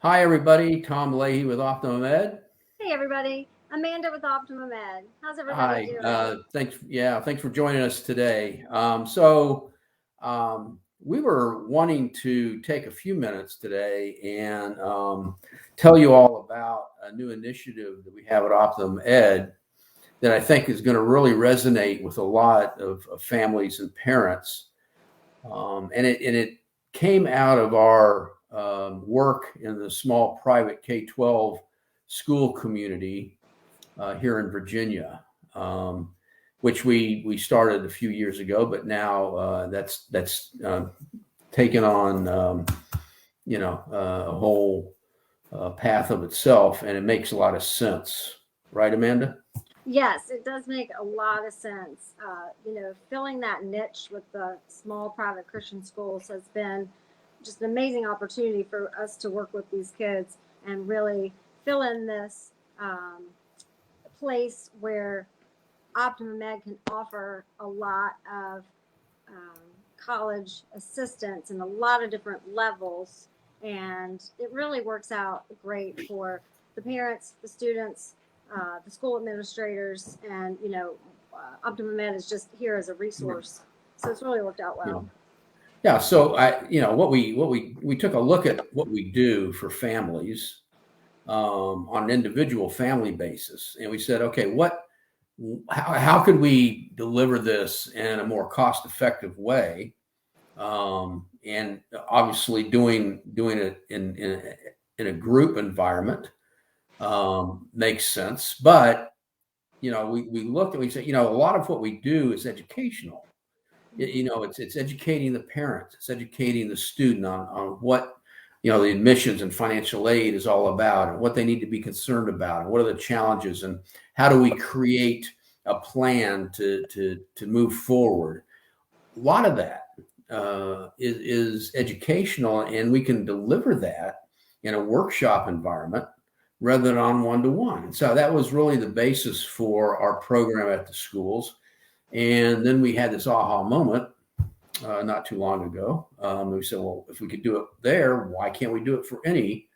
Hi, everybody. Tom Leahy with OptimumEd. Hey everybody, Amanda with OptimumEd. How's everybody Hi. doing? Thanks. Yeah, thanks for joining us today. We were wanting to take a few minutes today and tell you all about a new initiative that we have at OptimumEd that I think is going to really resonate with a lot of families and parents. And it came out of our work in the small private K-12 school community here in Virginia, which we started a few years ago, but now that's taken on a whole path of itself, and it makes a lot of sense, right, Amanda? Yes, it does make a lot of sense. Filling that niche with the small private Christian schools has been just an amazing opportunity for us to work with these kids and really fill in this place where OptimumEd can offer a lot of um, college assistance and a lot of different levels. And it really works out great for the parents, the students, the school administrators, and OptimumEd is just here as a resource. So it's really worked out Yeah. well. Yeah. So what we took a look at what we do for families on an individual family basis, and we said, okay, how could we deliver this in a more cost effective way? And obviously doing it in a group environment makes sense. But we looked and we said, a lot of what we do is educational. It's educating the parents, it's educating the student on what the admissions and financial aid is all about, and what they need to be concerned about, and what are the challenges, and how do we create a plan to move forward. A lot of that is educational, and we can deliver that in a workshop environment rather than on one-to-one. And so that was really the basis for our program at the schools. And then we had this aha moment not too long ago. We said, well, if we could do it there, why can't we do it for any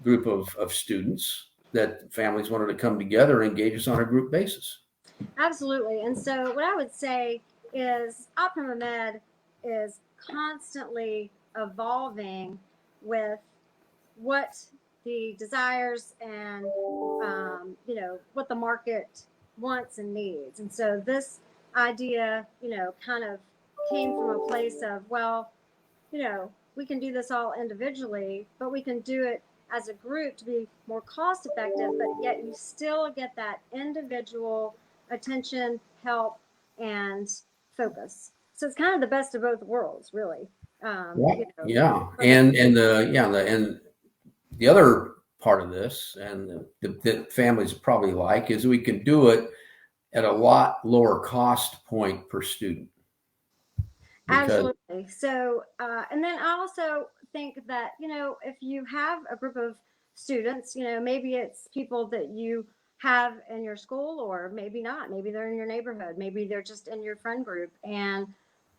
group of students that families wanted to come together and engage us on a group basis? Absolutely. And so, what I would say is OptimumEd is constantly evolving with what the desires and what the market wants and needs. And so this idea, kind of came from a place of, well, we can do this all individually, but we can do it as a group to be more cost effective, but yet you still get that individual attention, help, and focus. So it's kind of the best of both worlds, really. Yeah, yeah, For the and the other part of this, and that families probably like, is we can do it at a lot lower cost point per student because Absolutely. So, and then I also think that, if you have a group of students, maybe it's people that you have in your school, or maybe not. Maybe they're in your neighborhood. Maybe they're just in your friend group. And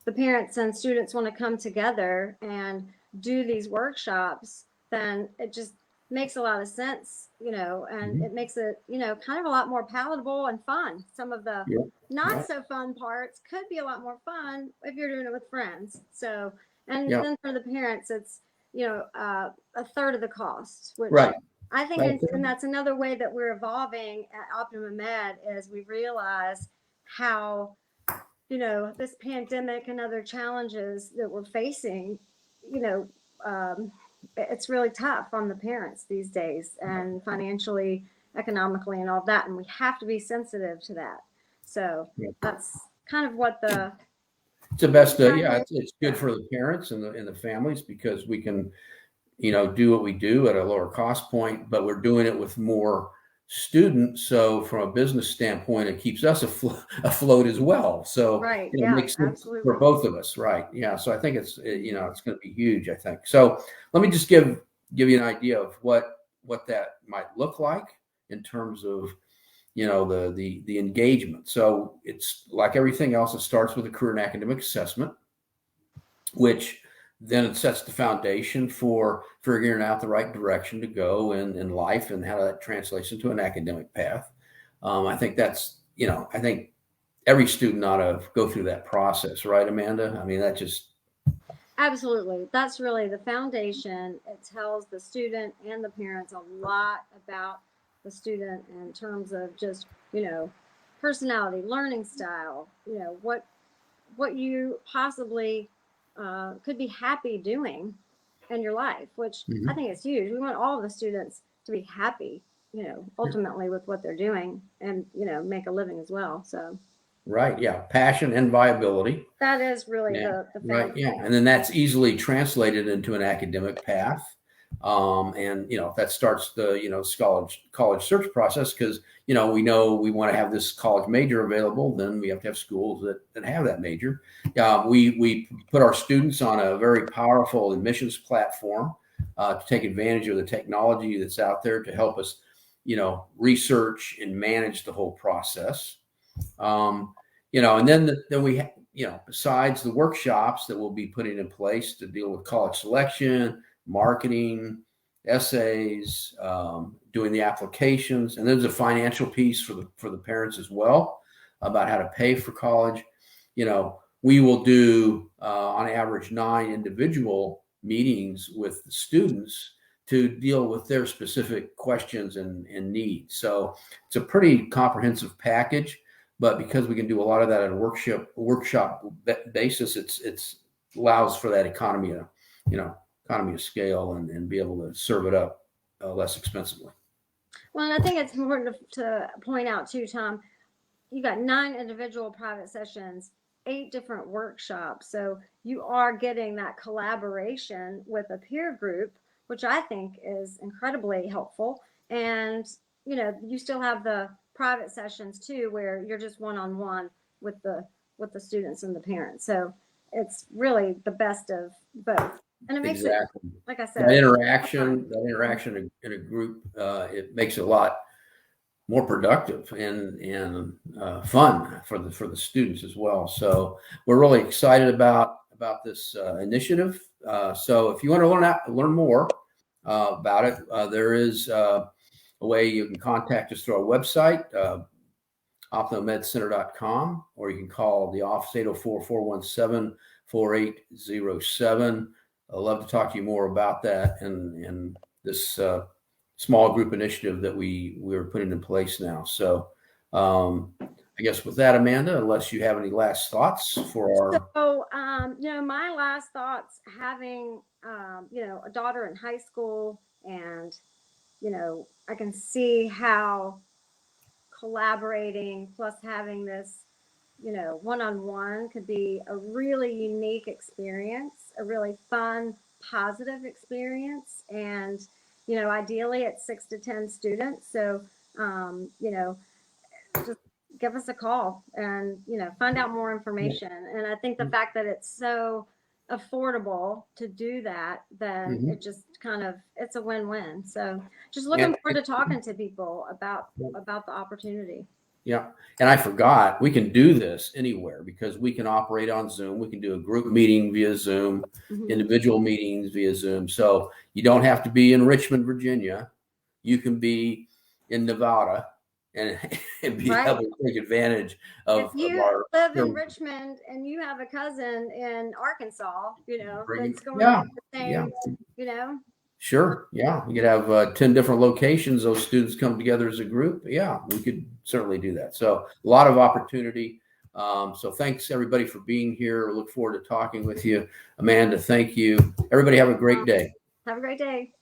the parents and students want to come together and do these workshops, then it just makes a lot of sense, and Mhm. it makes it, kind of a lot more palatable and fun. Some of the Yeah, not yeah, so fun parts could be a lot more fun if you're doing it with friends. So, and yeah, then for the parents, it's, a third of the cost, which right. I think, That's and that's another way that we're evolving at OptimumEd is we realize how, this pandemic and other challenges that we're facing, you know, it's really tough on the parents these days and financially, economically, and all that. And we have to be sensitive to that. So yeah. that's kind of what the It's the best. Yeah, primary, it's good yeah. for the parents and the families because we can do what we do at a lower cost point, but we're doing it with more students. So from a business standpoint, it keeps us afloat as well. So Right. it Yeah, makes sense for absolutely. both of us, right? Yeah. So I think it's going to be huge. I think so. Let me just give you an idea of what that might look like in terms of the engagement. So it's like everything else. It starts with a career and academic assessment, which then it sets the foundation for figuring out the right direction to go in life and how that translates into an academic path. I think that's, I think every student ought to go through that process, right, Amanda? I mean, that just, Absolutely. That's really the foundation. It tells the student and the parents a lot about the student in terms of just, personality, learning style, what you possibly could be happy doing in your life, which I Mhm. think is huge. We want all the students to be happy, ultimately with what they're doing and, make a living as well. So Right. Yeah. Passion and viability. that is really Yeah. the Right. foundation. Yeah. And then that's easily translated into an academic path. And that starts the college search process because we know we want to have this college major available. Then we have to have schools that have that major. We put our students on a very powerful admissions platform to take advantage of the technology that's out there to help us research and manage the whole process. And then we besides the workshops that we'll be putting in place to deal with college selection, marketing, essays, doing the applications, and there's a financial piece for the parents as well about how to pay for college. We will do on average 9 individual meetings with the students to deal with their specific questions and needs. So it's a pretty comprehensive package. But because we can do a lot of that at a workshop basis, it's allows for that economy of scale and be able to serve it up less expensively. Well, and I think it's important to point out too, Tom, you got 9 individual private sessions, 8 different workshops. So you are getting that collaboration with a peer group, which I think is incredibly helpful. And, you still have the private sessions too, where you're just one-on-one with the students and the parents. So it's really the best of both. And it makes it, Exactly. like I That said, fun. interaction in a group, it makes it a lot more productive and fun for the students as well. So we're really excited about this initiative. So if you want to learn more about it, there is a way you can contact us through our website, OptimumEdCenter.com, or you can call the office 804-417-4807. I'd love to talk to you more about that and this small group initiative that we're putting in place now. So I guess with that, Amanda, unless you have any last thoughts for our. So, my last thoughts having, a daughter in high school, and, I can see how collaborating plus having this, one on one could be a really unique experience, a really fun, positive experience. And, ideally it's 6 to 10 students. So, just give us a call and find out more information. And I think the fact that it's so affordable to do that, then Mhm. it just kind of it's a win-win. So just and, looking forward to talking to people about the opportunity. Yeah. And I forgot we can do this anywhere because we can operate on Zoom. We can do a group meeting via Zoom, Mm-hmm. individual meetings via Zoom. So you don't have to be in Richmond, Virginia. You can be in Nevada and, and be able Right. to take advantage If of you our live in Richmond and you have a cousin in Arkansas, bringing. that's going Yeah. through the Yeah. same, you know, Sure. Yeah. We could have 10 different locations. Those students come together as a group. Yeah, we could certainly do that. So a lot of opportunity. So thanks everybody for being here. Look forward to talking with you. Amanda, thank you. Everybody have a great day. have a great day.